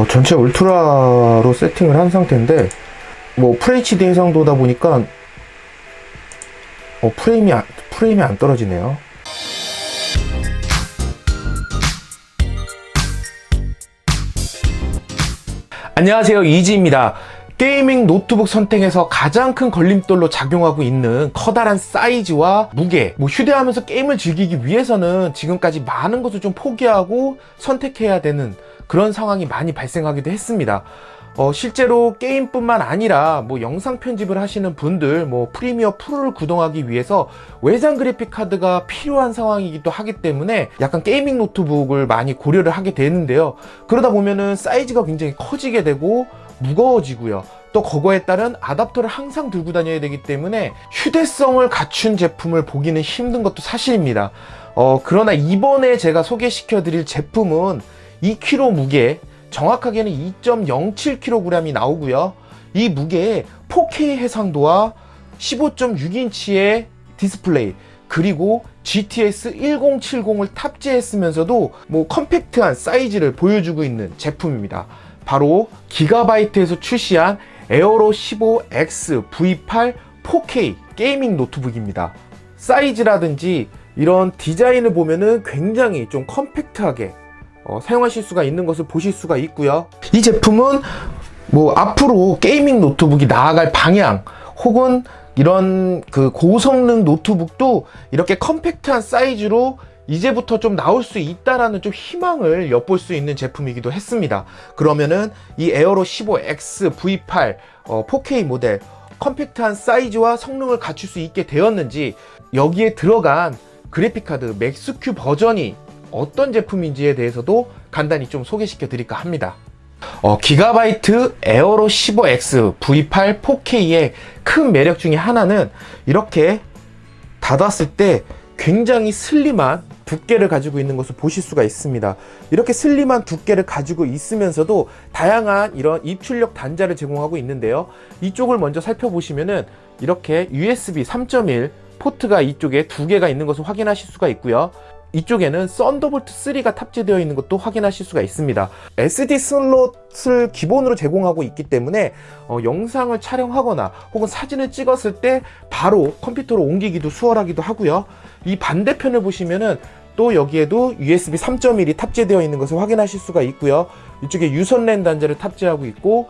전체 울트라로 세팅을 한 상태인데, 뭐 FHD 해상도다 보니까 프레임이 안 떨어지네요. 안녕하세요, 이지입니다. 게이밍 노트북 선택에서 가장 큰 걸림돌로 작용하고 있는 커다란 사이즈와 무게, 휴대하면서 게임을 즐기기 위해서는 지금까지 많은 것을 좀 포기하고 선택해야 되는 그런 상황이 많이 발생하기도 했습니다. 실제로 게임뿐만 아니라 영상 편집을 하시는 분들, 프리미어 프로를 구동하기 위해서 외장 그래픽 카드가 필요한 상황이기도 하기 때문에 약간 게이밍 노트북을 많이 고려를 하게 되는데요. 그러다 보면은 사이즈가 굉장히 커지게 되고 무거워지고요. 또 그거에 따른 아답터를 항상 들고 다녀야 되기 때문에 휴대성을 갖춘 제품을 보기는 힘든 것도 사실입니다. 그러나 이번에 제가 소개시켜 드릴 제품은 2kg 무게, 정확하게는 2.07kg이 나오고요. 이 무게에 4K 해상도와 15.6인치의 디스플레이, 그리고 GTX 1070을 탑재했으면서도 컴팩트한 사이즈를 보여주고 있는 제품입니다. 바로 기가바이트에서 출시한 에어로 15X V8 4K 게이밍 노트북입니다. 사이즈라든지 이런 디자인을 보면은 굉장히 좀 컴팩트하게 사용하실 수가 있는 것을 보실 수가 있고요. 이 제품은 앞으로 게이밍 노트북이 나아갈 방향, 혹은 이런 고성능 노트북도 이렇게 컴팩트한 사이즈로 이제부터 좀 나올 수 있다라는 좀 희망을 엿볼 수 있는 제품이기도 했습니다. 그러면은 이 에어로 15X V8 4K 모델, 컴팩트한 사이즈와 성능을 갖출 수 있게 되었는지, 여기에 들어간 그래픽카드 맥스큐 버전이 어떤 제품인지에 대해서도 간단히 좀 소개시켜 드릴까 합니다. 기가바이트 에어로 15X V8 4K의 큰 매력 중에 하나는 이렇게 닫았을 때 굉장히 슬림한 두께를 가지고 있는 것을 보실 수가 있습니다. 이렇게 슬림한 두께를 가지고 있으면서도 다양한 이런 입출력 단자를 제공하고 있는데요. 이쪽을 먼저 살펴보시면은 이렇게 USB 3.1 포트가 이쪽에 2개가 있는 것을 확인하실 수가 있고요. 이쪽에는 썬더볼트 3가 탑재되어 있는 것도 확인하실 수가 있습니다. SD 슬롯을 기본으로 제공하고 있기 때문에 영상을 촬영하거나 혹은 사진을 찍었을 때 바로 컴퓨터로 옮기기도 수월하기도 하고요. 이 반대편을 보시면은 또 여기에도 USB 3.1이 탑재되어 있는 것을 확인하실 수가 있고요. 이쪽에 유선랜 단자를 탑재하고 있고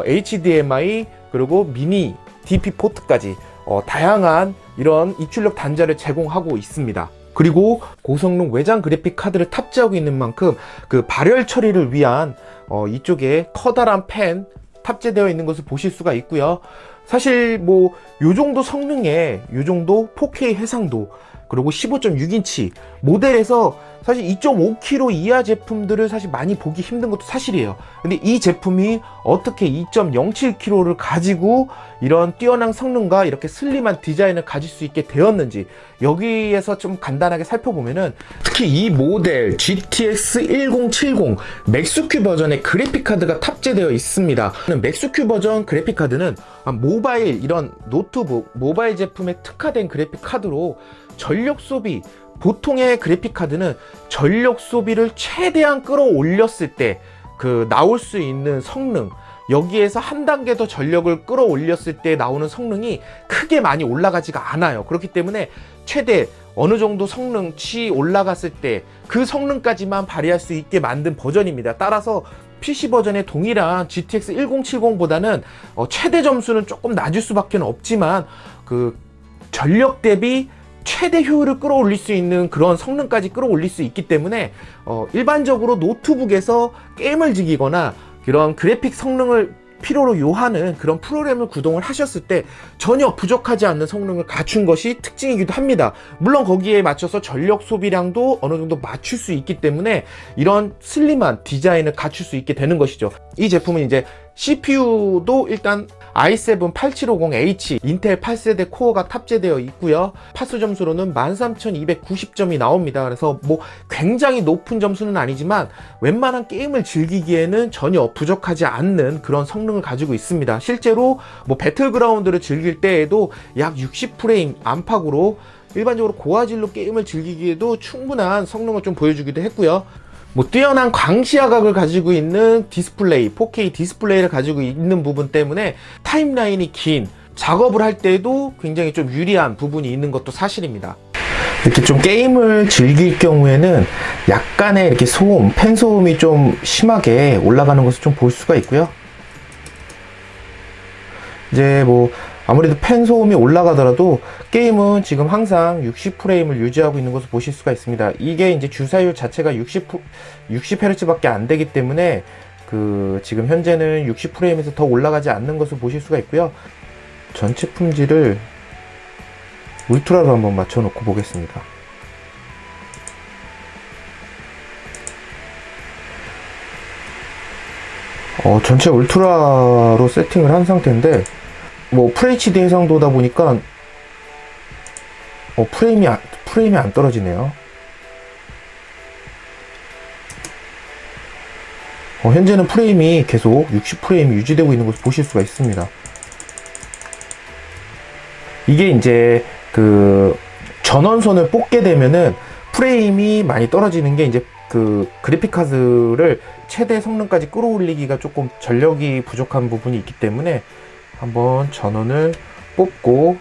HDMI, 그리고 미니 DP 포트까지 다양한 이런 입출력 단자를 제공하고 있습니다. 그리고 고성능 외장 그래픽 카드를 탑재하고 있는 만큼 발열 처리를 위한 이쪽에 커다란 펜 탑재되어 있는 것을 보실 수가 있고요. 사실 요 정도 성능에 요 정도 4K 해상도, 그리고 15.6인치 모델에서 사실 2.5kg 이하 제품들을 사실 많이 보기 힘든 것도 사실이에요. 근데 이 제품이 어떻게 2.07kg를 가지고 이런 뛰어난 성능과 이렇게 슬림한 디자인을 가질 수 있게 되었는지, 여기에서 좀 간단하게 살펴보면은, 특히 이 모델 GTX 1070 맥스큐 버전의 그래픽카드가 탑재되어 있습니다. 맥스큐 버전 그래픽카드는 모바일, 이런 노트북, 모바일 제품에 특화된 그래픽카드로 전력 소비, 보통의 그래픽카드는 전력 소비를 최대한 끌어올렸을 때 나올 수 있는 성능, 여기에서 한 단계 더 전력을 끌어올렸을 때 나오는 성능이 크게 많이 올라가지가 않아요. 그렇기 때문에 최대 어느 정도 성능치 올라갔을 때 그 성능까지만 발휘할 수 있게 만든 버전입니다. 따라서 PC 버전의 동일한 GTX 1070보다는 최대 점수는 조금 낮을 수밖에 없지만 전력 대비 최대 효율을 끌어올릴 수 있는 그런 성능까지 끌어올릴 수 있기 때문에 일반적으로 노트북에서 게임을 즐기거나 그런 그래픽 성능을 필요로 요하는 그런 프로그램을 구동을 하셨을 때 전혀 부족하지 않는 성능을 갖춘 것이 특징이기도 합니다. 물론 거기에 맞춰서 전력 소비량도 어느 정도 맞출 수 있기 때문에 이런 슬림한 디자인을 갖출 수 있게 되는 것이죠. 이 제품은 이제 CPU도 일단 i7 8750H 인텔 8세대 코어가 탑재되어 있고요. 파수 점수로는 13290점이 나옵니다. 그래서 굉장히 높은 점수는 아니지만 웬만한 게임을 즐기기에는 전혀 부족하지 않는 그런 성능을 가지고 있습니다. 실제로 배틀그라운드를 즐길 때에도 약 60프레임 안팎으로 일반적으로 고화질로 게임을 즐기기에도 충분한 성능을 좀 보여주기도 했고요. 뭐 뛰어난 광시야각을 가지고 있는 디스플레이, 4K 디스플레이를 가지고 있는 부분 때문에 타임라인이 긴 작업을 할 때도 굉장히 좀 유리한 부분이 있는 것도 사실입니다. 이렇게 좀 게임을 즐길 경우에는 약간의 이렇게 소음, 팬 소음이 좀 심하게 올라가는 것을 좀 볼 수가 있고요. 이제 뭐 아무래도 팬 소음이 올라가더라도 게임은 지금 항상 60프레임을 유지하고 있는 것을 보실 수가 있습니다. 이게 이제 주사율 자체가 60Hz 밖에 안 되기 때문에 지금 현재는 60프레임에서 더 올라가지 않는 것을 보실 수가 있고요. 전체 품질을 울트라로 한번 맞춰 놓고 보겠습니다. 전체 울트라로 세팅을 한 상태인데 뭐 FHD 해상도다 보니까 프레임이 안 떨어지네요. 현재는 프레임이 계속 60프레임이 유지되고 있는 것을 보실 수가 있습니다. 이게 이제 전원선을 뽑게 되면은 프레임이 많이 떨어지는 게 이제 그래픽 카드를 최대 성능까지 끌어올리기가 조금 전력이 부족한 부분이 있기 때문에 한번 전원을 뽑고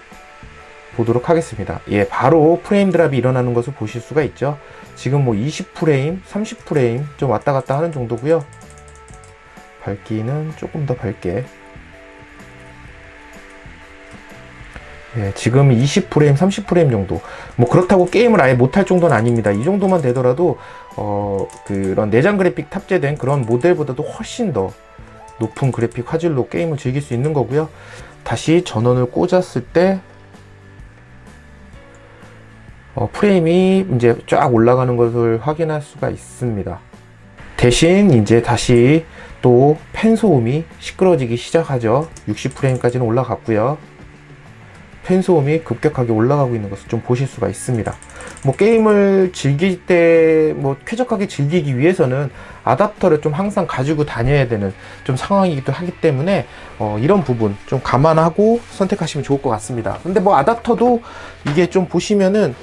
보도록 하겠습니다. 예, 바로 프레임 드랍이 일어나는 것을 보실 수가 있죠. 지금 뭐 20프레임, 30프레임 좀 왔다 갔다 하는 정도고요. 밝기는 조금 더 밝게. 예, 지금 20프레임, 30프레임 정도. 뭐 그렇다고 게임을 아예 못할 정도는 아닙니다. 이 정도만 되더라도 그런 내장 그래픽 탑재된 그런 모델보다도 훨씬 더 높은 그래픽 화질로 게임을 즐길 수 있는 거고요. 다시 전원을 꽂았을 때 프레임이 이제 쫙 올라가는 것을 확인할 수가 있습니다. 대신 이제 다시 또 팬 소음이 시끄러지기 시작하죠. 60프레임까지는 올라갔고요. 팬 소음이 급격하게 올라가고 있는 것을 좀 보실 수가 있습니다. 뭐 게임을 즐길 때 뭐 쾌적하게 즐기기 위해서는 아답터를 좀 항상 가지고 다녀야 되는 좀 상황이기도 하기 때문에 이런 부분 좀 감안하고 선택하시면 좋을 것 같습니다. 근데 뭐 아답터도 이게 좀 보시면은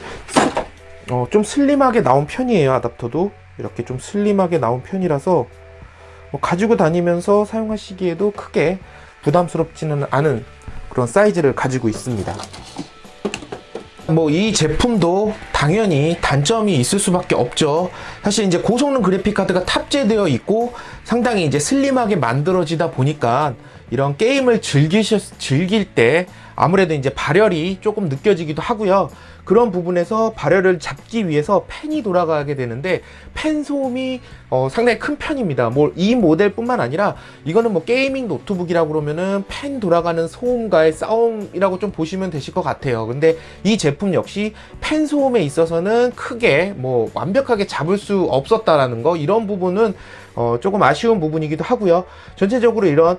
좀 슬림하게 나온 편이에요. 아답터도 이렇게 좀 슬림하게 나온 편이라서 가지고 다니면서 사용하시기에도 크게 부담스럽지는 않은 그런 사이즈를 가지고 있습니다. 뭐 이 제품도 당연히 단점이 있을 수밖에 없죠. 사실 이제 고성능 그래픽 카드가 탑재되어 있고 상당히 이제 슬림하게 만들어지다 보니까 이런 게임을 즐길 때 아무래도 이제 발열이 조금 느껴지기도 하고요. 그런 부분에서 발열을 잡기 위해서 팬이 돌아가게 되는데 팬 소음이 상당히 큰 편입니다. 뭐 이 모델뿐만 아니라 이거는 뭐 게이밍 노트북이라고 그러면은 팬 돌아가는 소음과의 싸움이라고 좀 보시면 되실 것 같아요. 근데 이 제품 역시 팬 소음에 있어서는 크게 뭐 완벽하게 잡을 수 없었다라는 거, 이런 부분은 조금 아쉬운 부분이기도 하고요. 전체적으로 이런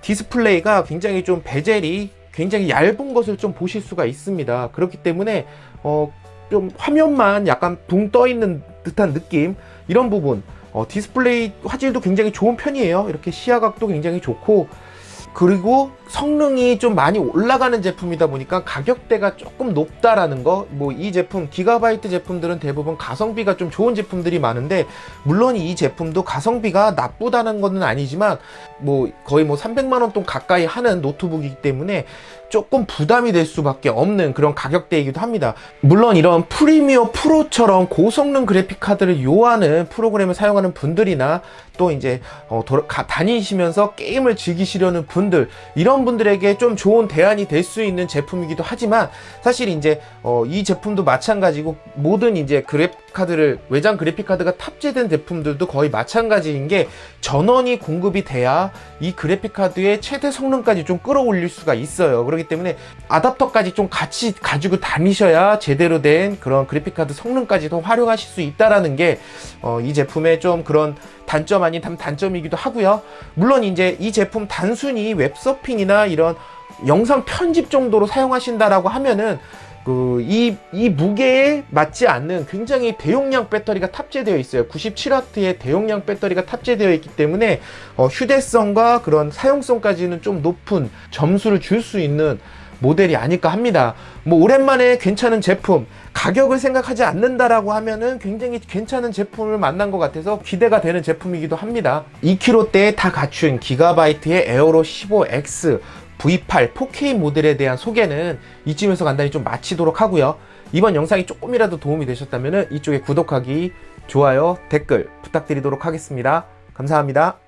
디스플레이가 굉장히 좀 베젤이 굉장히 얇은 것을 좀 보실 수가 있습니다. 그렇기 때문에 좀 화면만 약간 붕 떠 있는 듯한 느낌, 이런 부분 디스플레이 화질도 굉장히 좋은 편이에요. 이렇게 시야각도 굉장히 좋고, 그리고 성능이 좀 많이 올라가는 제품이다 보니까 가격대가 조금 높다라는 거. 뭐 이 제품, 기가바이트 제품들은 대부분 가성비가 좀 좋은 제품들이 많은데, 물론 이 제품도 가성비가 나쁘다는 건 아니지만 뭐 거의 뭐 300만 원 돈 가까이 하는 노트북이기 때문에 조금 부담이 될 수밖에 없는 그런 가격대이기도 합니다. 물론 이런 프리미어 프로처럼 고성능 그래픽 카드를 요하는 프로그램을 사용하는 분들이나 또 이제 다니시면서 게임을 즐기시려는 분들, 이런 분들에게 좀 좋은 대안이 될 수 있는 제품이기도 하지만, 사실 이제 이 제품도 마찬가지고 모든 이제 외장 그래픽 카드가 탑재된 제품들도 거의 마찬가지인 게, 전원이 공급이 돼야 이 그래픽 카드의 최대 성능까지 좀 끌어올릴 수가 있어요. 그렇기 때문에 아답터까지 좀 같이 가지고 다니셔야 제대로 된 그런 그래픽 카드 성능까지도 활용하실 수 있다라는 게 이 제품의 좀 그런 단점 아닌 단점이기도 하고요. 물론 이제 이 제품 단순히 웹서핑이나 이런 영상 편집 정도로 사용하신다라고 하면은 이 무게에 맞지 않는 굉장히 대용량 배터리가 탑재되어 있어요. 97W의 대용량 배터리가 탑재되어 있기 때문에 휴대성과 그런 사용성까지는 좀 높은 점수를 줄 수 있는 모델이 아닐까 합니다. 뭐 오랜만에 괜찮은 제품, 가격을 생각하지 않는다라고 하면은 굉장히 괜찮은 제품을 만난 것 같아서 기대가 되는 제품이기도 합니다. 2kg대에 다 갖춘 기가바이트의 에어로 15X V8 4K 모델에 대한 소개는 이쯤에서 간단히 좀 마치도록 하고요. 이번 영상이 조금이라도 도움이 되셨다면 이쪽에 구독하기, 좋아요, 댓글 부탁드리도록 하겠습니다. 감사합니다.